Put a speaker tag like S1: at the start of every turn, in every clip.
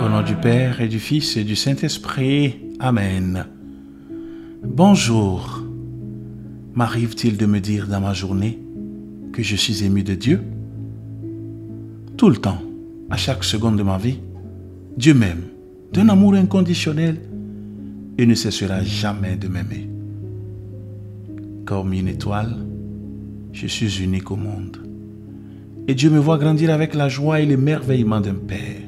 S1: Au nom du Père et du Fils et du Saint-Esprit. Amen. Bonjour. M'arrive-t-il de me dire dans ma journée que je suis ému de Dieu? Tout le temps, à chaque seconde de ma vie, Dieu m'aime d'un amour inconditionnel et ne cessera jamais de m'aimer. Comme une étoile, je suis unique au monde. Et Dieu me voit grandir avec la joie et l'émerveillement d'un Père.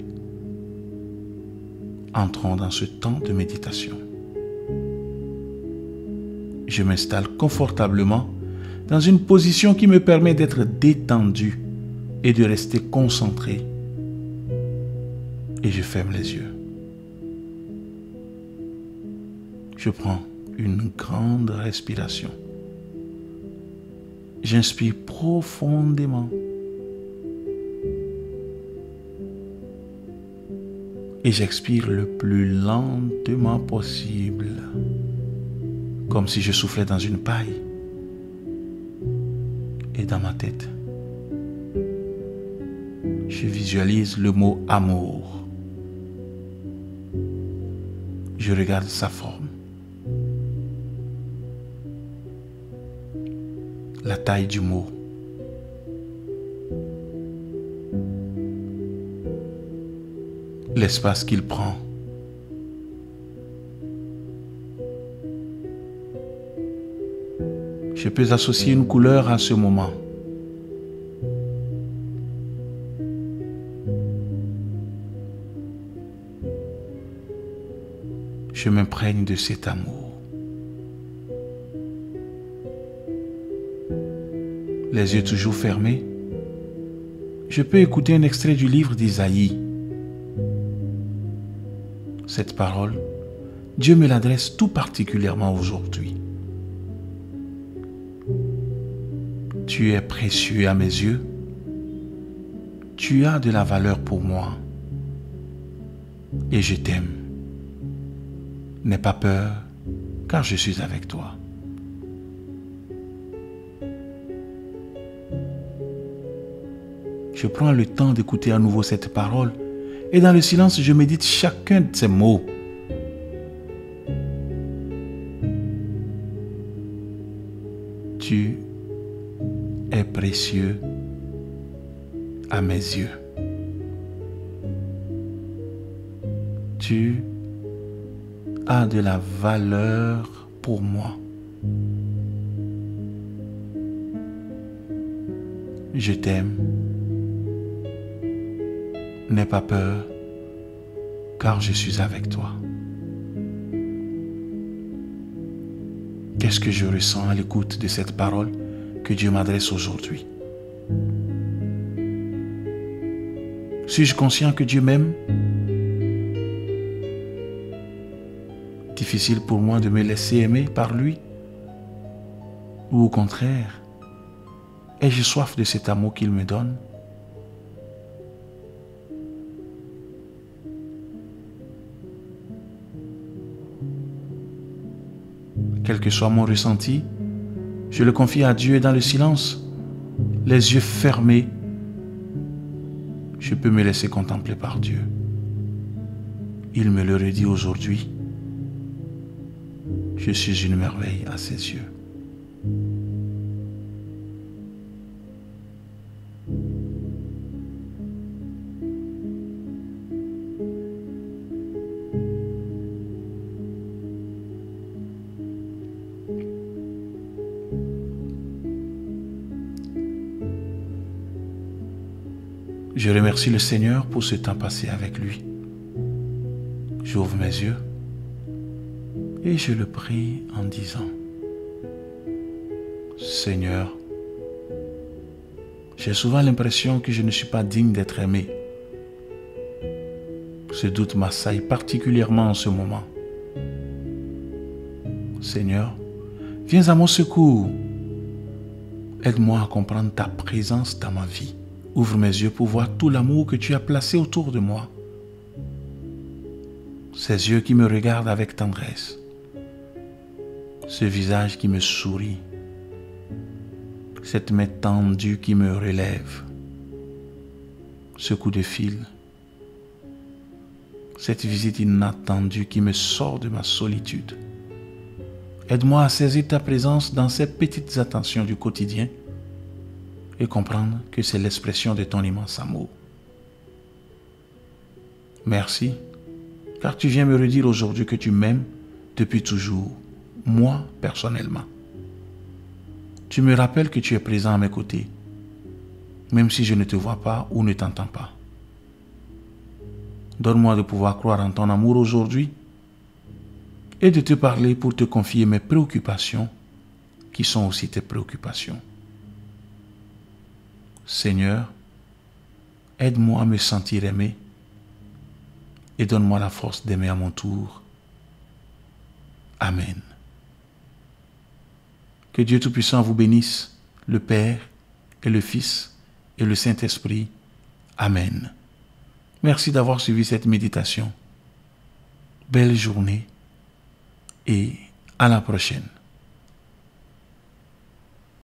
S1: Entrons dans ce temps de méditation. Je m'installe confortablement dans une position qui me permet d'être détendu et de rester concentré. Et je ferme les yeux. Je prends une grande respiration. J'inspire profondément. Et j'expire le plus lentement possible, comme si je soufflais dans une paille. Et dans ma tête, je visualise le mot amour. Je regarde sa forme, la taille du mot, l'espace qu'il prend. Je peux associer une couleur à ce moment. Je m'imprègne de cet amour. Les yeux toujours fermés, je peux écouter un extrait du livre d'Isaïe. Cette parole, Dieu me l'adresse tout particulièrement aujourd'hui. Tu es précieux à mes yeux. Tu as de la valeur pour moi. Et je t'aime. N'aie pas peur, car je suis avec toi. Je prends le temps d'écouter à nouveau cette parole et dans le silence, je médite chacun de ces mots. Tu es précieux à mes yeux. Tu as de la valeur pour moi. Je t'aime. N'aie pas peur, car je suis avec toi. Qu'est-ce que je ressens à l'écoute de cette parole que Dieu m'adresse aujourd'hui? Suis-je conscient que Dieu m'aime? Difficile pour moi de me laisser aimer par lui? Ou au contraire, ai-je soif de cet amour qu'il me donne? Quel que soit mon ressenti, je le confie à Dieu et dans le silence, les yeux fermés, je peux me laisser contempler par Dieu. Il me le redit aujourd'hui. Je suis une merveille à ses yeux. Je remercie le Seigneur pour ce temps passé avec lui. J'ouvre mes yeux et je le prie en disant: Seigneur, j'ai souvent l'impression que je ne suis pas digne d'être aimé. Ce doute m'assaille particulièrement en ce moment. Seigneur, viens à mon secours. Aide-moi à comprendre ta présence dans ma vie. Ouvre mes yeux pour voir tout l'amour que tu as placé autour de moi. Ces yeux qui me regardent avec tendresse. Ce visage qui me sourit. Cette main tendue qui me relève. Ce coup de fil. cette visite inattendue qui me sort de ma solitude. Aide-moi à saisir ta présence dans ces petites attentions du quotidien et comprendre que c'est l'expression de ton immense amour. Merci, car tu viens me redire aujourd'hui que tu m'aimes depuis toujours, moi personnellement. Tu me rappelles que tu es présent à mes côtés, même si je ne te vois pas ou ne t'entends pas. Donne-moi de pouvoir croire en ton amour aujourd'hui et de te parler pour te confier mes préoccupations qui sont aussi tes préoccupations. Seigneur, aide-moi à me sentir aimé et donne-moi la force d'aimer à mon tour. Amen. Que Dieu Tout-Puissant vous bénisse, le Père et le Fils et le Saint-Esprit. Amen. Merci d'avoir suivi cette méditation. Belle journée et à la prochaine.